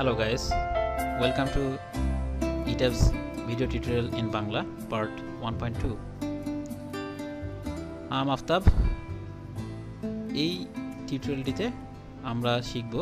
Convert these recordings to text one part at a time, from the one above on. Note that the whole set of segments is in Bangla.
Hello guys, welcome to ETABS video tutorial in Bangla part 1.2. I'm Aftab. এই টিউটোরিয়ালটিতে আমরা শিখব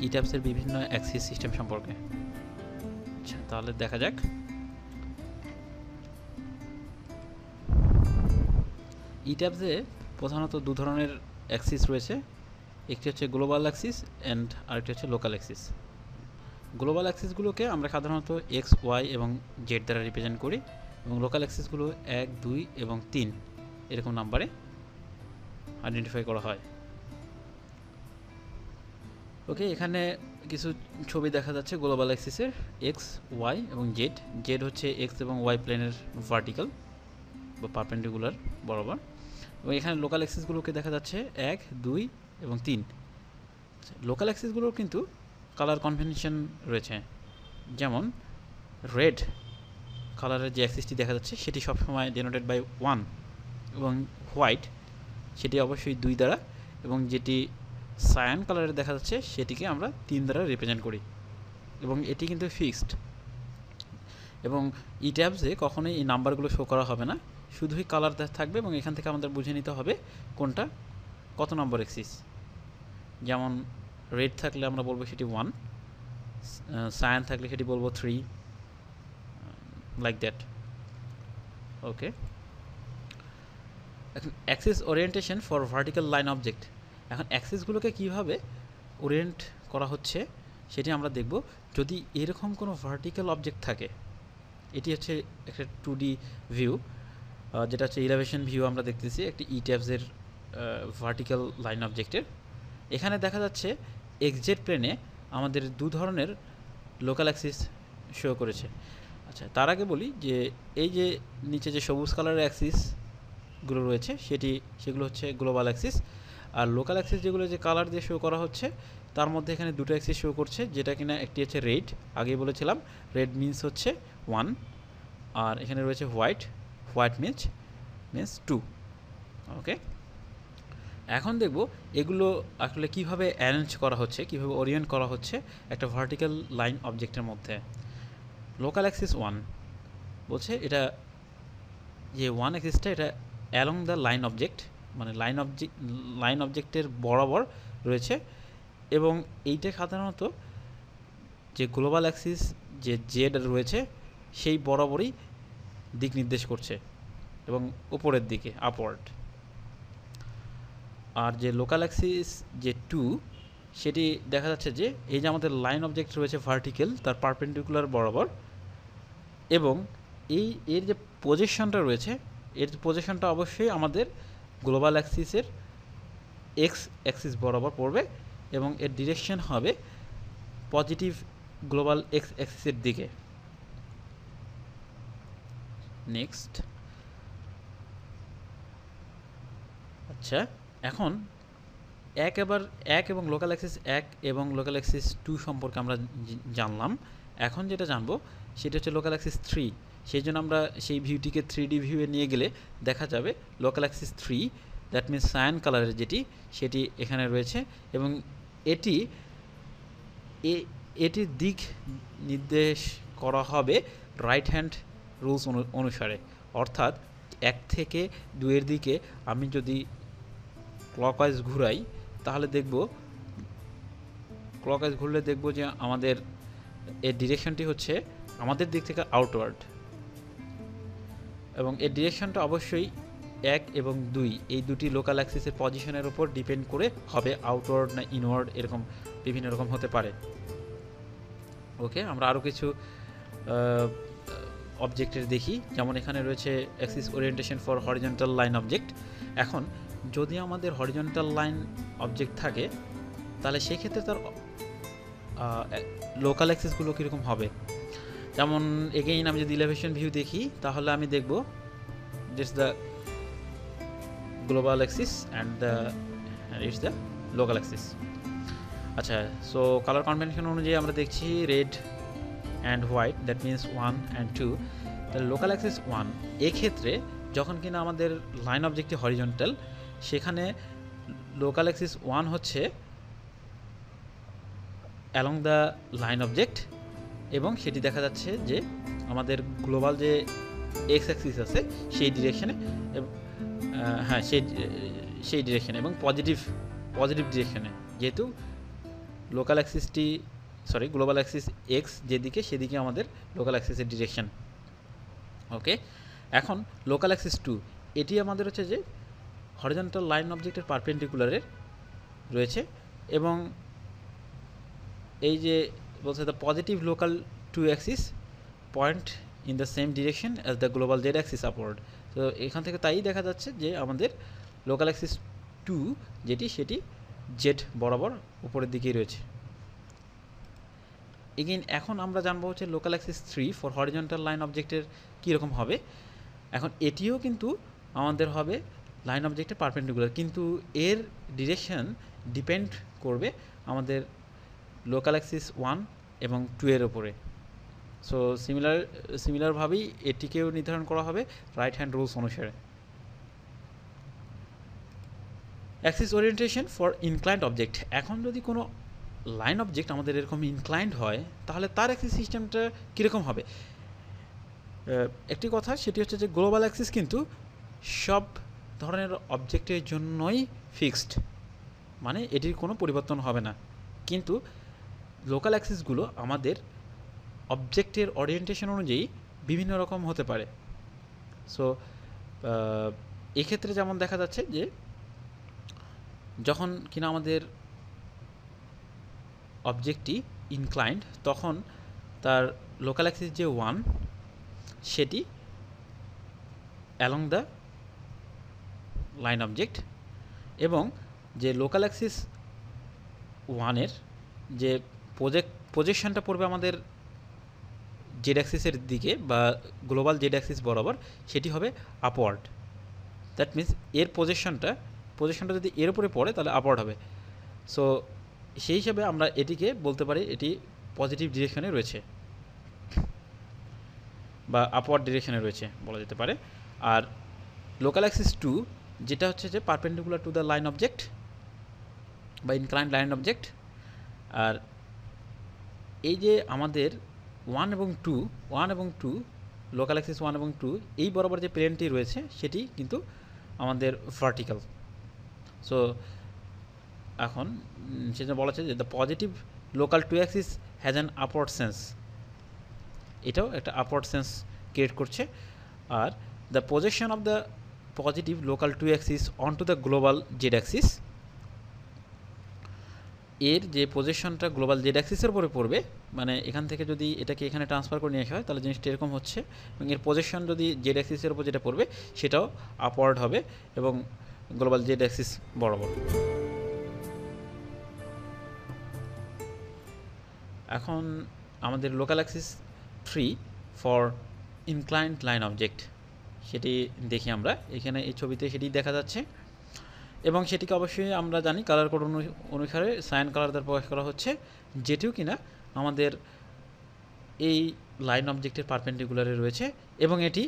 ETABS এর বিভিন্ন অ্যাক্সিস সিস্টেম সম্পর্কে। আচ্ছা, তাহলে দেখা যাক। ETABS এ প্রধানত দু ধরনের অ্যাক্সিস রয়েছে, একটি হচ্ছে গ্লোবাল অ্যাক্সিস এন্ড আরেকটি হচ্ছে লোকাল অ্যাক্সিস। গ্লোবাল অ্যাক্সিসগুলোকে আমরা সাধারণত এক্স, ওয়াই এবং জেড দ্বারা রিপ্রেজেন্ট করি এবং লোকাল অ্যাক্সিসগুলো 1, 2 এবং 3 এরকম নাম্বারে আইডেন্টিফাই করা হয়। ওকে, এখানে কিছু ছবি দেখা যাচ্ছে গ্লোবাল অ্যাক্সিসের এক্স, ওয়াই এবং জেড। জেড হচ্ছে এক্স এবং ওয়াই প্লেনের ভার্টিক্যাল বা পারপেন্ডিকুলার বরাবর, এবং এখানে লোকাল অ্যাক্সিসগুলোকে দেখা যাচ্ছে 1, 2 এবং 3। লোকাল অ্যাক্সিসগুলোর কিন্তু কালার কনভেনশন রয়েছে, যেমন রেড কালারের যে অ্যাক্সিসটি দেখা যাচ্ছে সেটি সবসময় ডেনোটেড বাই 1 এবং হোয়াইট সেটি অবশ্যই 2 দ্বারা, এবং যেটি সায়ান কালারের দেখা যাচ্ছে সেটিকে আমরা 3 দ্বারা রিপ্রেজেন্ট করি, এবং এটি কিন্তু ফিক্সড। এবং ETABS-এ কখনোই এই নাম্বারগুলো শো করা হবে না, শুধুই কালার থাকবে এবং এখান থেকে আমাদের বুঝে নিতে হবে কোনটা কত নম্বর অ্যাক্সিস। যেমন রেড থাকলে আমরা বলবো সেটি 1, সায়ান থাকলে সেটি বলবো 3, লাইক দ্যাট। ওকে, এখন axis orientation for vertical line object. এখন অ্যাক্সিসগুলোকে কীভাবে ওরিয়েন্ট করা হচ্ছে সেটি আমরা দেখব। যদি এরকম কোনো ভার্টিক্যাল অবজেক্ট থাকে, এটি হচ্ছে একটা 2D ভিউ, যেটা হচ্ছে ইলেভেশন ভিউ আমরা দেখতেছি একটি ETABS-এর ভার্টিক্যাল লাইন অবজেক্টের। এখানে দেখা যাচ্ছে XZ প্লেনে আমাদের দু ধরনের লোকাল অ্যাক্সিস শো করেছে। আচ্ছা, তার আগে বলি যে এই যে নিচে যে সবুজ কালারের অ্যাক্সিসগুলো রয়েছে সেগুলো হচ্ছে গ্লোবাল অ্যাক্সিস, আর লোকাল অ্যাক্সিস যেগুলো যে কালার দিয়ে শো করা হচ্ছে তার মধ্যে এখানে দুটো অ্যাক্সিস শো করছে, যেটা কিনা একটি হচ্ছে রেড, আগেই বলেছিলাম রেড মিন্স হচ্ছে 1, আর এখানে রয়েছে হোয়াইট মিন্স 2। ওকে, এখন দেখব এগুলো আসলে কীভাবে অ্যারেঞ্জ করা হচ্ছে, কীভাবে ওরিয়েন্ট করা হচ্ছে একটা ভার্টিক্যাল লাইন অবজেক্টের মধ্যে। লোকাল অ্যাক্সিস 1 বলছে এটা যে 1 অ্যাক্সিসটা এটা অ্যালং দ্য লাইন অবজেক্ট, মানে লাইন অবজেক্টের বরাবর রয়েছে, এবং এইটা সাধারণত যে গ্লোবাল অ্যাক্সিস যে জেড রয়েছে সেই বরাবরই দিক নির্দেশ করছে এবং উপরের দিকে আপওয়ার্ড। আর যে লোকাল অ্যাক্সিস যে 2 সেটি দেখা যাচ্ছে যে এই যে আমাদের লাইন অবজেক্ট রয়েছে ভার্টিক্যাল তার পারপেন্ডিকুলার বরাবর, এবং এর যে পজিশনটা রয়েছে এর পজিশনটা অবশ্যই আমাদের গ্লোবাল অ্যাক্সিসের এক্স অ্যাক্সিস বরাবর পড়বে, এবং এর ডিরেকশন হবে পজিটিভ গ্লোবাল এক্স অ্যাক্সিসের দিকে। নেক্সট, আচ্ছা, এখন এক এবং লোকাল অ্যাক্সিস 1 এবং লোকাল অ্যাক্সিস 2 সম্পর্কে আমরা জানলাম। এখন যেটা জানবো সেটা হচ্ছে লোকাল অ্যাক্সিস 3। সেই জন্য আমরা সেই ভিউটিকে 3D ভিউয়ে নিয়ে গেলে দেখা যাবে local axis 3, that means cyan কালারের সেটি এখানে রয়েছে, এবং এটির দিক নির্দেশ করা হবে রাইট হ্যান্ড রুলস অনুসারে, অর্থাৎ 1 থেকে 2 এর দিকে আমি যদি ক্লকওয়াইজ ঘুরাই তাহলে ক্লকওয়াইজ ঘুরলে দেখব যে আমাদের এর ডিরেকশনটি হচ্ছে আমাদের দিক থেকে আউটওয়ার্ড, এবং এর ডিরেকশনটা অবশ্যই 1 এবং 2 এই দুটি লোকাল অ্যাক্সিসের পজিশনের উপর ডিপেন্ড করে হবে, আউটওয়ার্ড না ইনওয়ার্ড এরকম বিভিন্ন রকম হতে পারে। ওকে, আমরা আরও কিছু অবজেক্টের দেখি, যেমন এখানে রয়েছে Axis orientation for horizontal line object. এখন যদি আমাদের হরিজন্টাল লাইন অবজেক্ট থাকে তাহলে সেক্ষেত্রে তার লোকাল অ্যাক্সিসগুলো কীরকম হবে। যেমন এগেইন আমি যদি ইলেভেশন ভিউ দেখি তাহলে আমি দেখব this the global Axis and it's the local Axis. আচ্ছা, সো কালার কনভেনশন অনুযায়ী আমরা দেখছি red and white, that means 1 and 2। তাহলে লোকাল অ্যাক্সিস 1 এক্ষেত্রে যখন কিনা আমাদের লাইন অবজেক্টটি হরিজন্টাল, সেখানে লোকাল অ্যাক্সিস 1 হচ্ছে অ্যালং দ্য লাইন অবজেক্ট, এবং সেটি দেখা যাচ্ছে যে আমাদের গ্লোবাল যে এক্স অ্যাক্সিস আছে সেই ডিরেকশনে, হ্যাঁ সেই ডিরেকশনে এবং পজিটিভ ডিরেকশনে, যেহেতু লোকাল অ্যাক্সিসটি গ্লোবাল অ্যাক্সিস এক্স যেদিকে সেদিকে আমাদের লোকাল অ্যাক্সিসের ডিরেকশন। ওকে, এখন লোকাল অ্যাক্সিস 2, এটি আমাদের হচ্ছে যে হরিজন্টাল লাইন অবজেক্টের পারপেন্ডিকুলারের রয়েছে, এবং এই যে বলছে the positive local 2 Axis point in the same direction as the global Z Axis upward. তো এখান থেকে তাই দেখা যাচ্ছে যে আমাদের লোকাল অ্যাক্সিস 2 সেটি জেড বরাবর উপরের দিকেই রয়েছে। এগেইন এখন আমরা জানবো হচ্ছে local axis 3 for horizontal line অবজেক্টের কীরকম হবে। এখন এটিও কিন্তু আমাদের হবে লাইন অবজেক্টের পারপেন্ডিকুলার, কিন্তু এর ডিরেকশন ডিপেন্ড করবে আমাদের লোকাল অ্যাক্সিস 1 এবং 2 এর উপরে। সো সিমিলারভাবেই এটিকেও নির্ধারণ করা হবে রাইট হ্যান্ড রুলস অনুসারে। Axis orientation for inclined object. এখন যদি কোনো লাইন অবজেক্ট আমাদের এরকম ইনক্লাইন্ড হয় তাহলে তার অ্যাক্সিস সিস্টেমটা কীরকম হবে। একটি কথা সেটি হচ্ছে যে গ্লোবাল অ্যাক্সিস কিন্তু সব ধরনের অবজেক্টের জন্যই ফিক্সড, মানে এটির কোনো পরিবর্তন হবে না, কিন্তু লোকাল অ্যাক্সিসগুলো আমাদের অবজেক্টের ওরিয়েন্টেশন অনুযায়ী বিভিন্ন রকম হতে পারে। সো এক্ষেত্রে যেমন দেখা যাচ্ছে যে যখন কিনা আমাদের অবজেক্টটি ইনক্লাইন্ড, তখন তার লোকাল অ্যাক্সিস যে 1 সেটি অ্যালং দ্য লাইন অবজেক্ট, এবং যে লোকাল অ্যাক্সিস 1-এর যে প্রজেকশনটা পড়বে আমাদের জেড অ্যাক্সিসের দিকে বা গ্লোবাল জেড অ্যাক্সিস বরাবর, সেটি হবে আপওয়ার্ড। দ্যাট মিনস এর পজিশনটা যদি এর উপরে পড়ে তাহলে আপওয়ার্ড হবে। সো সেই হিসাবে আমরা এটিকে বলতে পারি এটি পজিটিভ ডিরেকশনে রয়েছে বা আপওয়ার্ড ডিরেকশনে রয়েছে বলা যেতে পারে। আর লোকাল অ্যাক্সিস 2 যেটা হচ্ছে যে perpendicular to the line object বা ইনক্লাইন্ড লাইন অবজেক্ট, আর এই যে আমাদের 1 এবং 2 লোকাল অ্যাক্সিস 1 এবং 2 এই বরাবর যে প্লেনটি রয়েছে সেটি কিন্তু আমাদের ভার্টিক্যাল। সো এখন সেটা বলা হচ্ছে যে the positive local 2 Axis has an upward sense, এটাও একটা আপওয়ার্ড সেন্স ক্রিয়েট করছে। Are the projection of the positive local 2 Axis on to the global Z Axis, এর যে পজিশনটা গ্লোবাল জেড অ্যাক্সিসের উপরে পড়বে, মানে এখান থেকে যদি এটাকে এখানে ট্রান্সফার করে নিয়ে আসা হয় তাহলে জিনিসটা এরকম হচ্ছে, এবং এর পজিশন যদি জেড অ্যাক্সিসের উপর যেটা পড়বে সেটাও আপওয়ার্ড হবে এবং গ্লোবাল জেড অ্যাক্সিস বরাবর। এখন আমাদের local axis 3 for inclined line object সেটি দেখি আমরা এখানে এই ছবিতে, সেটি দেখা যাচ্ছে, এবং সেটিকে অবশ্যই আমরা জানি কালার কোড অনুসারে সায়ান কালার দ্বারা প্রকাশ করা হচ্ছে, যেটিও কিনা আমাদের এই লাইন অবজেক্টের পারপেন্ডিকুলারে রয়েছে, এবং এটি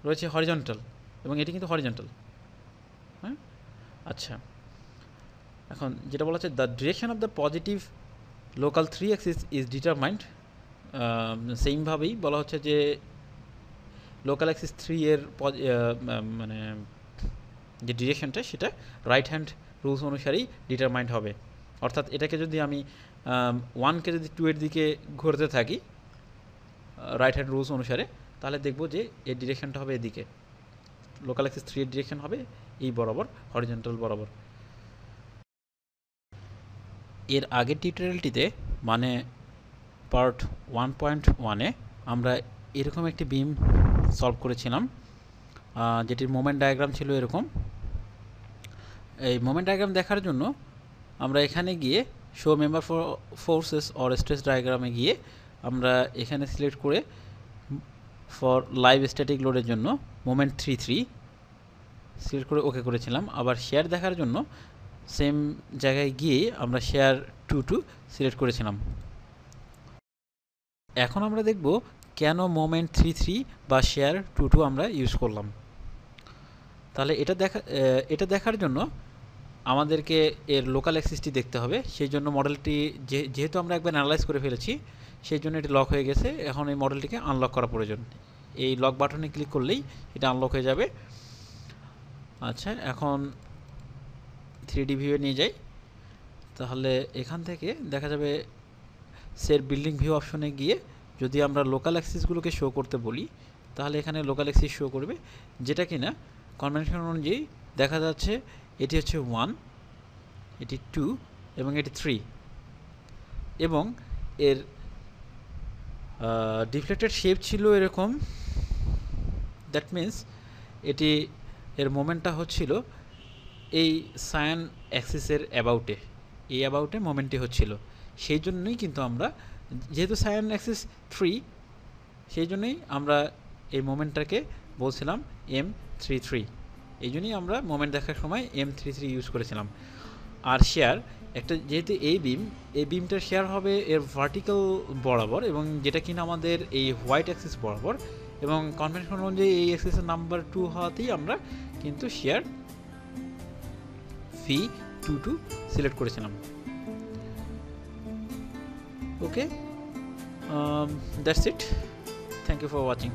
রয়েছে হরিজন্টাল, এবং এটি কিন্তু হরিজন্টাল। হ্যাঁ, আচ্ছা, এখন যেটা বলা হচ্ছে the direction of the positive local 3 axis is determined, সেইমভাবেই বলা হচ্ছে যে লোকাল অ্যাক্সিস 3 এর মানে যে ডিরেকশনটা সেটা রাইট হ্যান্ড রুলস অনুসারেই ডিটারমাইন্ড হবে। অর্থাৎ এটাকে যদি আমি 1কে যদি 2 এর দিকে ঘুরতে থাকি রাইট হ্যান্ড রুলস অনুসারে, তাহলে দেখব যে এর ডিরেকশনটা হবে এদিকে, লোকাল অ্যাক্সিস 3 এর ডিরেকশন হবে এই বরাবর, হরিজন্টাল বরাবর। এর আগের টিউটোরিয়ালটিতে মানে পার্ট 1.1-এ আমরা এরকম একটি বিম সলভ করেছিলাম, যেটির মোমেন্ট ডায়াগ্রাম ছিল এরকম। এই মোমেন্ট ডায়াগ্রাম দেখার জন্য আমরা এখানে গিয়ে show member forces or stress ডায়াগ্রামে গিয়ে আমরা এখানে সিলেক্ট করে ফর লাইভ স্ট্যাটিক লোডের জন্য মোমেন্ট 3 সিলেক্ট করে ওকে করেছিলাম। আবার শেয়ার দেখার জন্য সেম জায়গায় গিয়ে আমরা শেয়ার 2 সিলেক্ট করেছিলাম। এখন আমরা দেখব কেন মোমেন্ট 3 বা শেয়ার 2 আমরা ইউজ করলাম। তাহলে এটা দেখার জন্য আমাদেরকে এর লোকাল অ্যাক্সিসটি দেখতে হবে। সেই জন্য মডেলটি যেহেতু আমরা একবার অ্যানালাইজ করে ফেলেছি, সেই জন্য এটি লক হয়ে গেছে। এখন এই মডেলটিকে আনলক করা প্রয়োজন। এই লক বাটনে ক্লিক করলেই এটা আনলক হয়ে যাবে। আচ্ছা, এখন 3D ভিউয়ে নিয়ে যাই। তাহলে এখান থেকে দেখা যাবে সেট বিল্ডিং ভিউ অপশনে গিয়ে যদি আমরা লোকাল অ্যাক্সিসগুলোকে শো করতে বলি, তাহলে এখানে লোকাল অ্যাক্সিস শো করবে, যেটা কিনা কনভেনশন অনুযায়ী দেখা যাচ্ছে এটি হচ্ছে 1, এটি 2 এবং এটি 3, এবং এর ডিফ্লেক্টেড শেপ ছিল এরকম। দ্যাট মিন্স এটি এর মোমেন্টটা হচ্ছিল এই সায়ান অ্যাক্সিসের অ্যাবাউটে, এই অ্যাবাউটে মোমেন্টটি হচ্ছিল। সেই জন্যই কিন্তু আমরা, যেহেতু সায়ান অ্যাক্সিস 3, সেই জন্যই আমরা এই মোমেন্টটাকে বলছিলাম M33। এই জন্যই আমরা মোমেন্ট দেখার সময় M33 ইউজ করেছিলাম। আর শেয়ার একটা, যেহেতু এই বিমটার শেয়ার হবে এর ভার্টিক্যাল বরাবর, এবং যেটা কিনা আমাদের এই হোয়াইট অ্যাক্সিস বরাবর, এবং কনভেনশন অনুযায়ী এই অ্যাক্সিসের নাম্বার 2 হওয়াতেই আমরা কিন্তু শেয়ার V22 সিলেক্ট করেছিলাম। Okay, that's it. Thank you for watching.